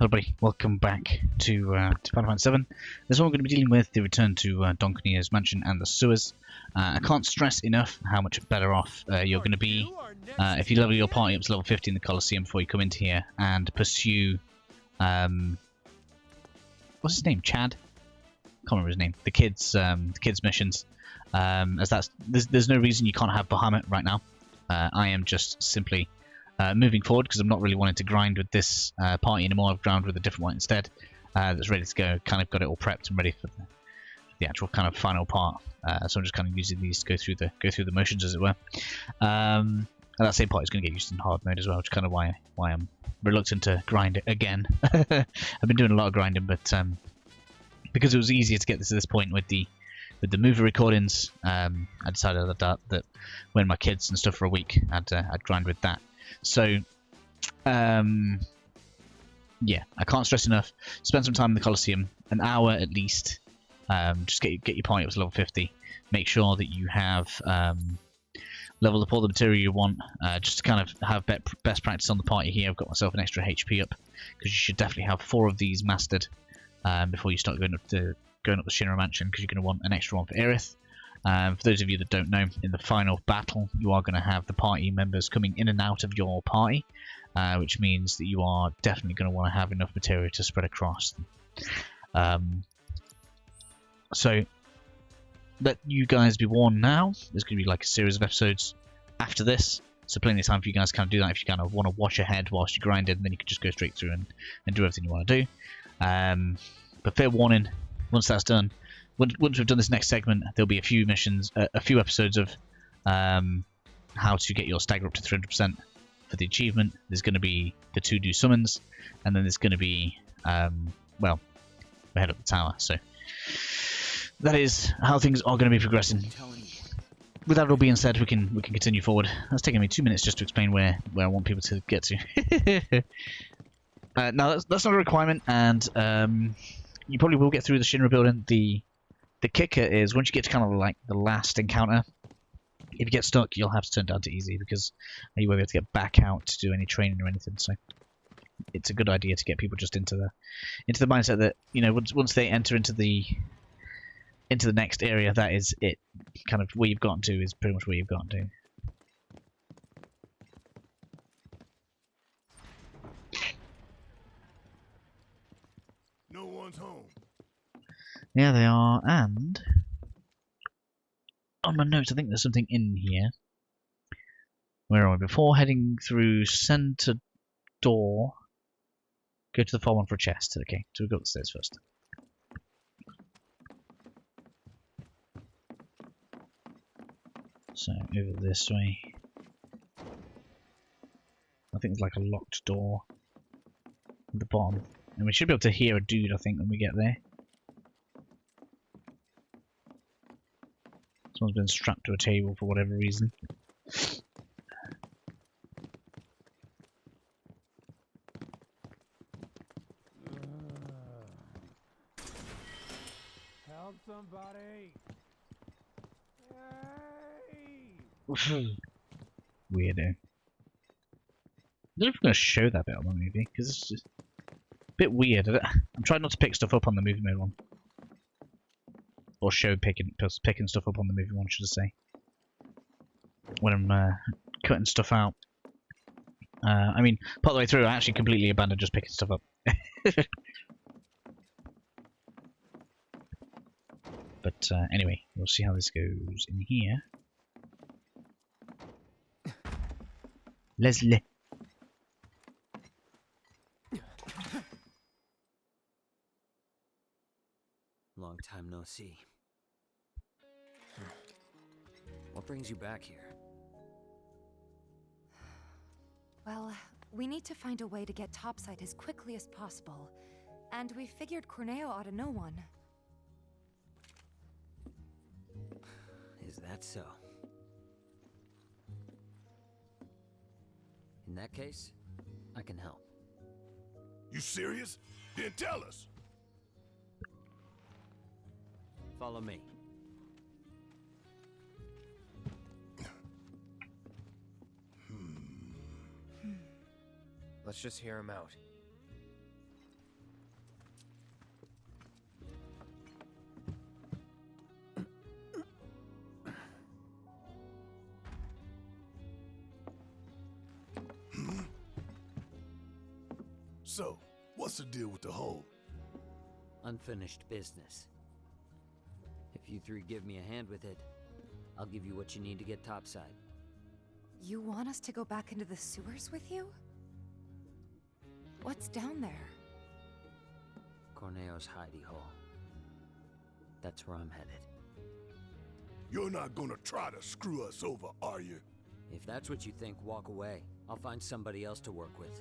Hello everybody, welcome back to Final Fantasy 7. This one we're going to be dealing with the return to Don Corneo's mansion and the sewers. I can't stress enough how much better off you're going to be if you level your party up to level 50 in the Colosseum before you come into here and pursue... what's his name? Chad? Can't remember his name. The kids' missions. As there's no reason you can't have Bahamut right now. I am just simply... moving forward, because I'm not really wanting to grind with this party anymore. I've ground with a different one instead that's ready to go. Kind of got it all prepped and ready for the actual kind of final part. So I'm just kind of using these to go through the motions, as it were. And that same part is going to get used in hard mode as well, which is kind of why I'm reluctant to grind it again. I've been doing a lot of grinding, but because it was easier to get this to this point with the movie recordings, I decided that when my kids and stuff for a week, I'd grind with that. So, yeah, I can't stress enough. Spend some time in the Colosseum, an hour at least. Just get your party up to level 50. Make sure that you have leveled up all the material you want. Just to kind of have best practice on the party here. I've got myself an extra HP up because you should definitely have 4 of these mastered before you start going up the Shinra Mansion, because you're going to want an extra one for Aerith. For those of you that don't know, in the final battle, you are going to have the party members coming in and out of your party, which means that you are definitely going to want to have enough material to spread across. So, let you guys be warned now. There's going to be like a series of episodes after this, so plenty of time for you guys to kind of do that if you kind of want to watch ahead whilst you grind it, and then you can just go straight through and do everything you want to do. But fair warning, once that's done, once we've done this next segment, there'll be a few missions, a few episodes of how to get your stagger up to 300% for the achievement. There's going to be the 2 new summons, and then there's going to be, well, we head up the tower. So that is how things are going to be progressing. With that all being said, we can continue forward. That's taking me 2 minutes just to explain where I want people to get to. Now that's not a requirement, and you probably will get through the Shinra building. The kicker is, once you get to kind of like the last encounter, if you get stuck, you'll have to turn down to easy, because you won't be able to get back out to do any training or anything. So it's a good idea to get people just into the mindset that, you know, once they enter into the next area, that is it. Kind of where you've gotten to is pretty much where you've gotten to. No one's home. Yeah, they are, and on my notes, I think there's something in here. Where are we? Before heading through center door, go to the far one for a chest. Okay, so we'll go upstairs first. So, over this way. I think there's like a locked door at the bottom. And we should be able to hear a dude, I think, when we get there. Someone's been strapped to a table for whatever reason. Help somebody! Hey! Weirdo. I don't know if I'm going to show that bit on the movie, because it's just a bit weird. I'm trying not to pick stuff up on the movie mode one. Or show picking stuff up on the movie one, should I say. When I'm cutting stuff out. I mean, part of the way through, I actually completely abandoned just picking stuff up. But anyway, we'll see how this goes in here. Leslie. Long time no see. What brings you back here? Well, we need to find a way to get topside as quickly as possible. And we figured Corneo ought to know one. Is that so? In that case, I can help. You serious? Then tell us. Follow me. Let's just hear him out. So, what's the deal with the hole? Unfinished business. If you three give me a hand with it, I'll give you what you need to get topside. You want us to go back into the sewers with you? What's down there? Corneo's hidey hole. That's where I'm headed. You're not gonna try to screw us over, are you? If that's what you think, walk away. I'll find somebody else to work with.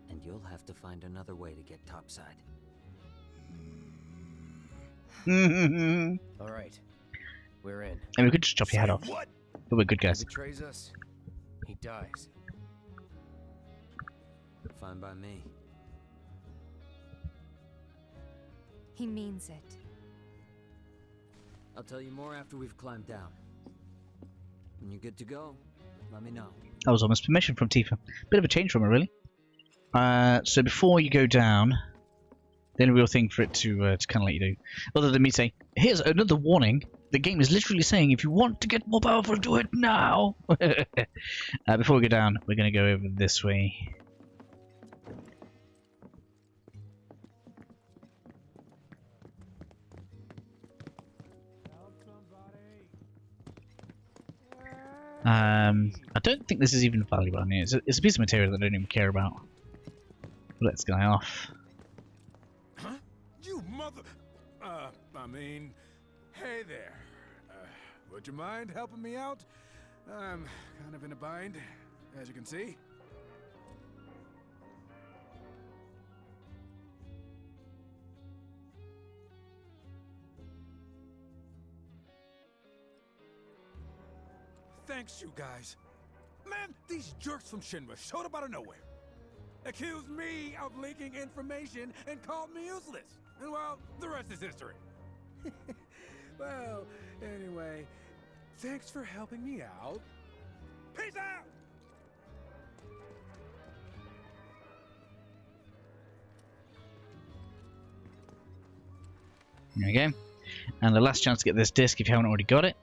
And you'll have to find another way to get topside. And All right, we're in. we could just chop your head Say off. what? But we're good He guys. betrays us, he dies. Fine by me. He means it. I'll tell you more after we've climbed down. When you're good to go, let me know. That was almost permission from Tifa. Bit of a change from her, really. So before you go down, the only real thing for it to kind of let you do, other than me saying, here's another warning, the game is literally saying, if you want to get more powerful, do it now. Before we go down, we're going to go over this way. I don't think this is even valuable on here. It's a piece of material that I don't even care about. Let this guy off. Huh? You mother... hey there. Would you mind helping me out? I'm kind of in a bind, as you can see. Thanks, you guys. Man, these jerks from Shinra showed up out of nowhere. Accused me of leaking information and called me useless. And well, the rest is history. Well, anyway, thanks for helping me out. Peace out! There we go. And the last chance to get this disc if you haven't already got it.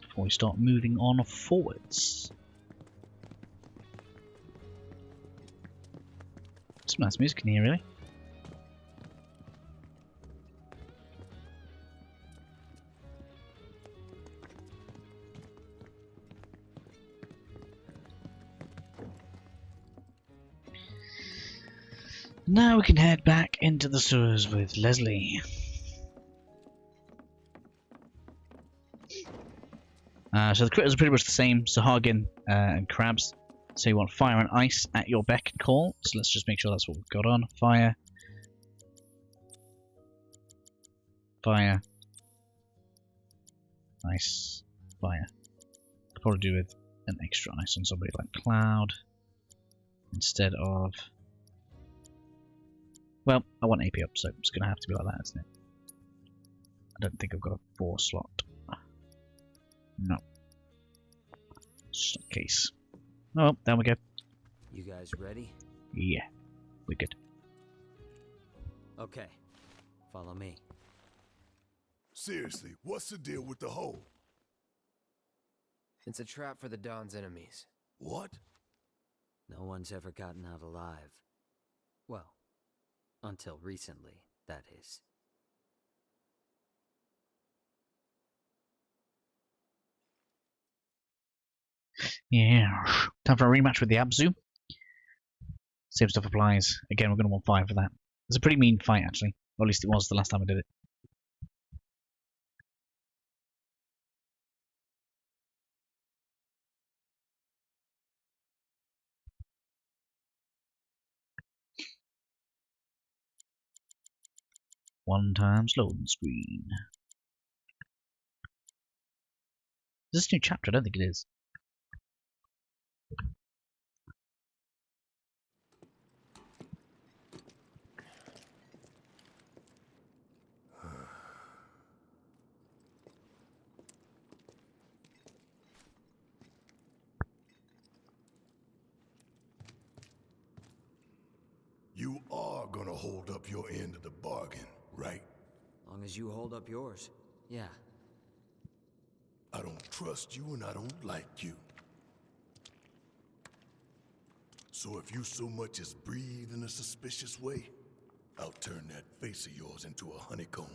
Before we start moving on forwards. Some nice music in here, really. Now we can head back into the sewers with Leslie. So the critters are pretty much the same, Sahagin and crabs. So you want fire and ice at your beck and call. So let's just make sure that's what we've got on. Fire. Fire. Ice. Fire. Could probably do with an extra ice on somebody like Cloud. Instead of... Well, I want AP up, so it's going to have to be like that, isn't it? I don't think I've got a 4 slot. No. Just in case. Oh, there we go. You guys ready? Yeah, we're good. Okay. Follow me. Seriously, what's the deal with the hole? It's a trap for the Don's enemies. What? No one's ever gotten out alive. Well, until recently, that is. Yeah. Time for a rematch with the Abzu. Same stuff applies. Again, we're going to want fire for that. It's a pretty mean fight, actually. Or at least it was the last time I did it. One times loading screen. Is this a new chapter? I don't think it is. You are gonna hold up your end of the bargain, right? Long as you hold up yours. Yeah. I don't trust you and I don't like you. So if you so much as breathe in a suspicious way, I'll turn that face of yours into a honeycomb.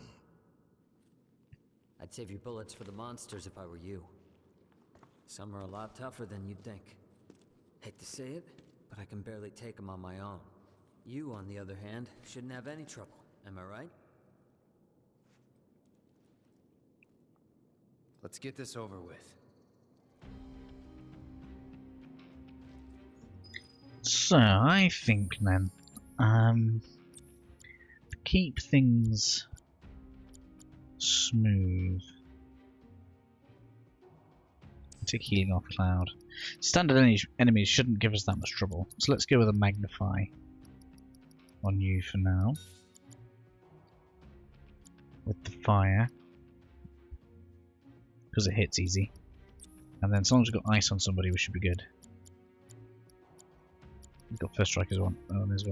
I'd save your bullets for the monsters if I were you. Some are a lot tougher than you'd think. Hate to say it, but I can barely take them on my own. You, on the other hand, shouldn't have any trouble. Am I right? Let's get this over with. So, I think then, to keep things smooth, take healing off Cloud. Standard enemies shouldn't give us that much trouble, so let's go with a Magnify on you for now. With the fire, because it hits easy. And then as long as we've got ice on somebody, we should be good. We've got first strike as well,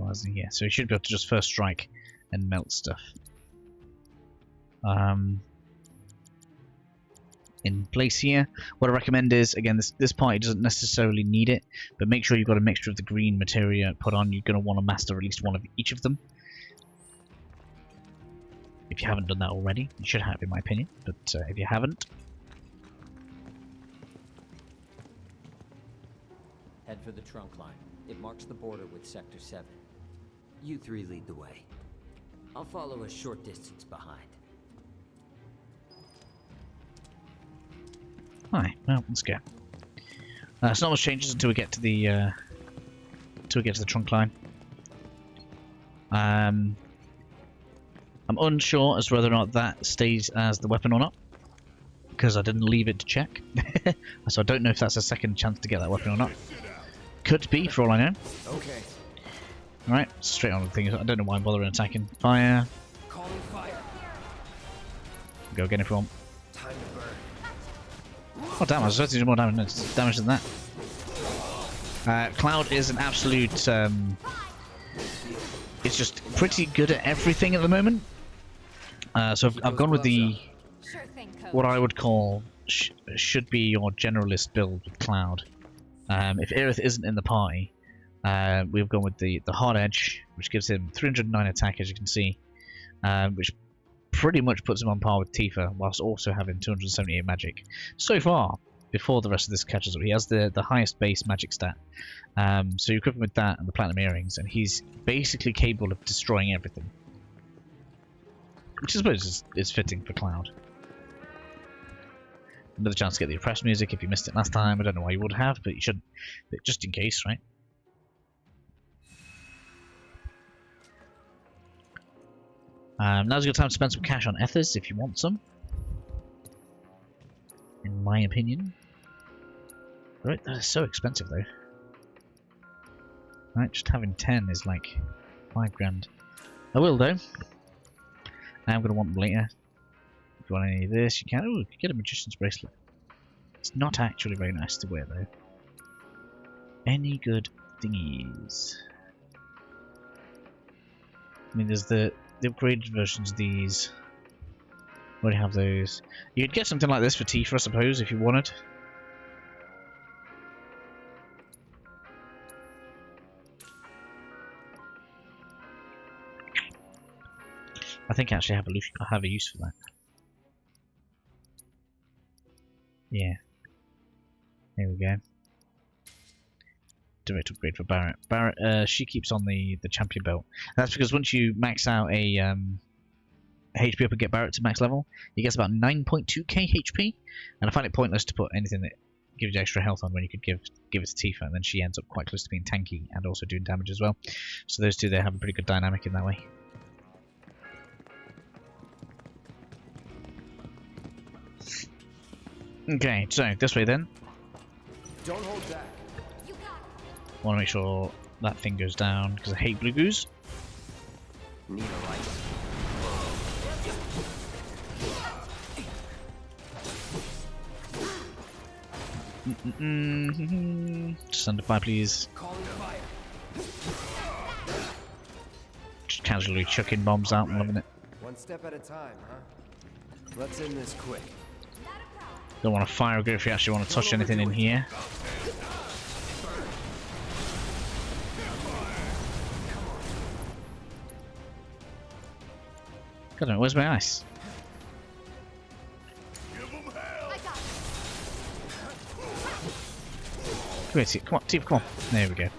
hasn't he? Yeah, so he should be able to just first strike and melt stuff. In place here, what I recommend is, again, this party doesn't necessarily need it, but make sure you've got a mixture of the green materia put on. You're going to want to master at least one of each of them. If you haven't done that already, you should have, in my opinion, but if you haven't... Head for the trunk line. It marks the border with Sector 7. You three lead the way. I'll follow a short distance behind. Alright, well, let's go. So not much changes until we get to the trunk line. I'm unsure as to whether or not that stays as the weapon or not, because I didn't leave it to check. So I don't know if that's a second chance to get that weapon or not. Could be, for all I know. Okay. Alright, straight on the thing. I don't know why I'm bothering attacking. Fire. Calling fire. Go again if you want. Time to burn. Oh damn, I was supposed to do more damage than that. Cloud is an absolute... it's just pretty good at everything at the moment. So I've gone with the... Sure thing, Coach. what I would call should be your generalist build with Cloud. If Aerith isn't in the party, we've gone with the hard edge, which gives him 309 attack, as you can see, which pretty much puts him on par with Tifa, whilst also having 278 magic. So far, before the rest of this catches up, he has the highest base magic stat. So you equip him with that and the platinum earrings, and he's basically capable of destroying everything. Which I suppose is fitting for Cloud. Another chance to get the oppressed music if you missed it last time. I don't know why you would have, but you shouldn't. But just in case, right? Now's a good time to spend some cash on ethers if you want some. In my opinion. Right, that is so expensive though. Right, just having 10 is like 5 grand. I will though. I'm going to want them later. If you want any of this, you can. Oh, you can get a magician's bracelet. It's not actually very nice to wear though. Any good thingies? I mean, there's the upgraded versions of these. We already have those. You could get something like this for Tifa, I suppose, if you wanted. I think I actually have a use for that. Yeah. There we go. Direct upgrade for Barrett. Barrett, she keeps on the champion belt. And that's because once you max out a HP up and get Barrett to max level, he gets about 9.2k HP. And I find it pointless to put anything that gives you extra health on when you could give it to Tifa, and then she ends up quite close to being tanky and also doing damage as well. So those two there have a pretty good dynamic in that way. Okay, so this way then. Don't hold back. Want to make sure that thing goes down because I hate blue goose. Need a light. Just under fire, please. Calling fire. Just casually chucking bombs out and loving it. One step at a time, huh? Let's end this quick. Don't want to fire a go if you actually want to touch anything in here. God damn it, where's my ice? Give 'em hell! I got it. Come here, Tifa. Come on, Tifa, come on. There we go.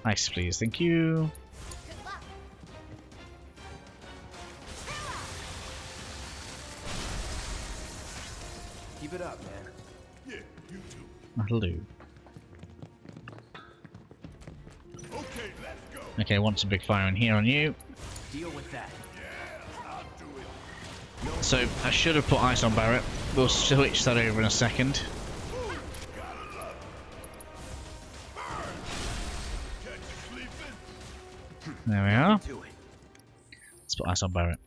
Ice, please. Thank you. Good luck. Keep it up, man. Yeah, you too. That'll do. Okay, let's go. Okay, want some big fire in here on you. Deal with that. Yeah, I'll do it. So, I should have put ice on Barrett. We'll switch that over in a second. Gotta love it. Burn! Catch you sleeping? There we are. Do it. Let's put ice on Barrett.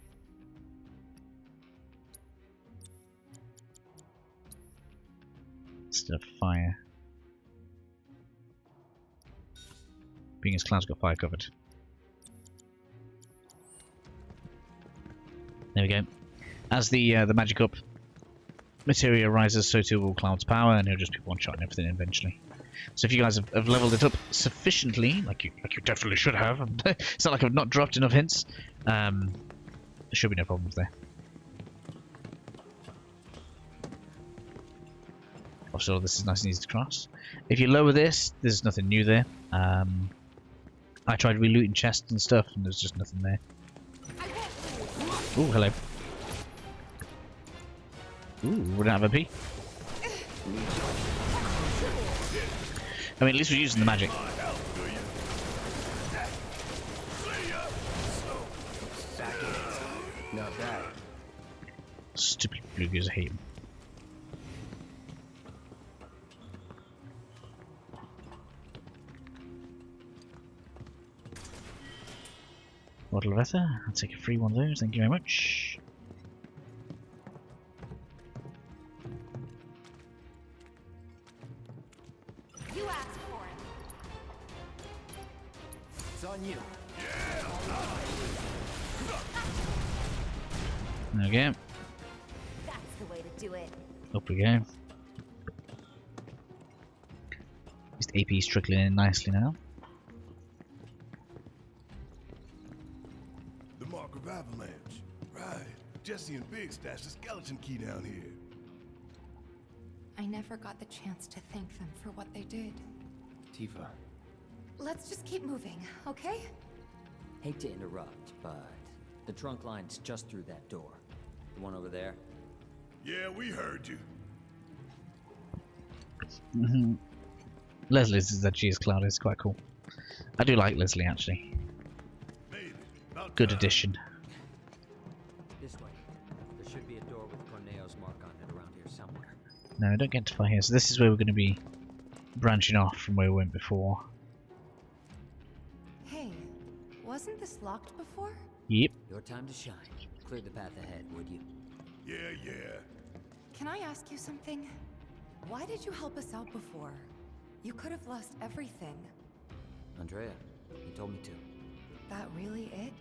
Instead of fire. Being as Cloud's got fire covered. There we go. As the magic up materia rises, so too will Cloud's power, and he'll just be one-shotting everything eventually. So if you guys have leveled it up sufficiently, like you definitely should have, it's not like I've not dropped enough hints, there should be no problems there. Also, this is nice and easy to cross. If you lower this, there's nothing new there. I tried relooting chests and stuff, and there's just nothing there. Ooh, hello. Ooh, we're out of MP. I mean, at least we're using the magic. Not bad. Stupid blue gears, I hate them. Bottle of ether. I'll take a free one of those, thank you very much. You asked for it. It's on you. There we go. That's the way to do it. Up we go. Just AP's trickling in nicely now. The mark of avalanche. Right. Jesse and Big stashed a skeleton key down here. I never got the chance to thank them for what they did. Tifa. Let's just keep moving, okay? Hate to interrupt, but the trunk line's just through that door. The one over there. Yeah, we heard you. Leslie's is that she is Cloud is quite cool. I do like Leslie actually. Made it. About Good time. addition. This way. There should be a door with Corneo's mark on it around here somewhere. No, I don't get to far here. So this is where we're going to be branching off from where we went before. Hey, wasn't this locked before? Yep. Your time to shine. Clear the path ahead, would you? Yeah. Can I ask you something? Why did you help us out before? You could have lost everything. Andrea, you told me to. That really it?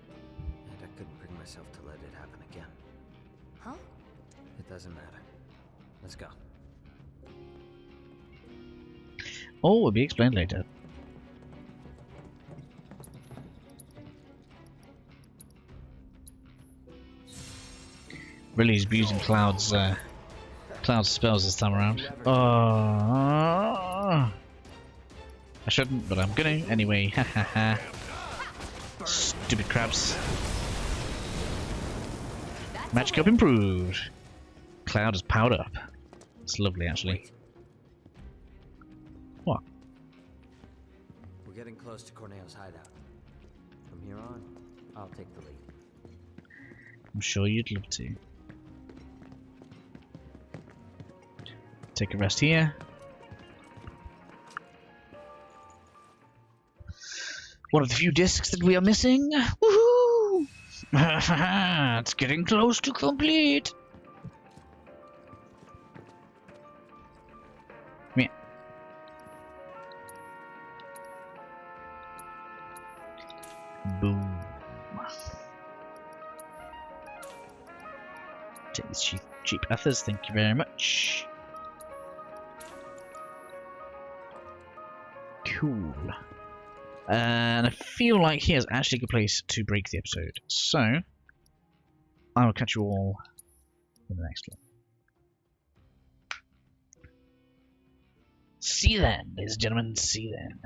And I couldn't bring myself to let it happen again. Huh? It doesn't matter. Let's go. Oh, will be explained later. Really, he's using Cloud's spells this time around. Oh, I shouldn't, but I'm gonna anyway. Ha ha ha. Stupid crabs. Magic up improved. Cloud is powered up. It's lovely, actually. What? We're getting close to Corneo's hideout. From here on, I'll take the lead. I'm sure you'd love to. Take a rest here. One of the few discs that we are missing. Woohoo! It's getting close to complete. Come here. Boom. Take these cheap ethers, thank you very much. Cool. And I feel like here's actually a good place to break the episode. So, I will catch you all in the next one. See you then, ladies and gentlemen, see you then.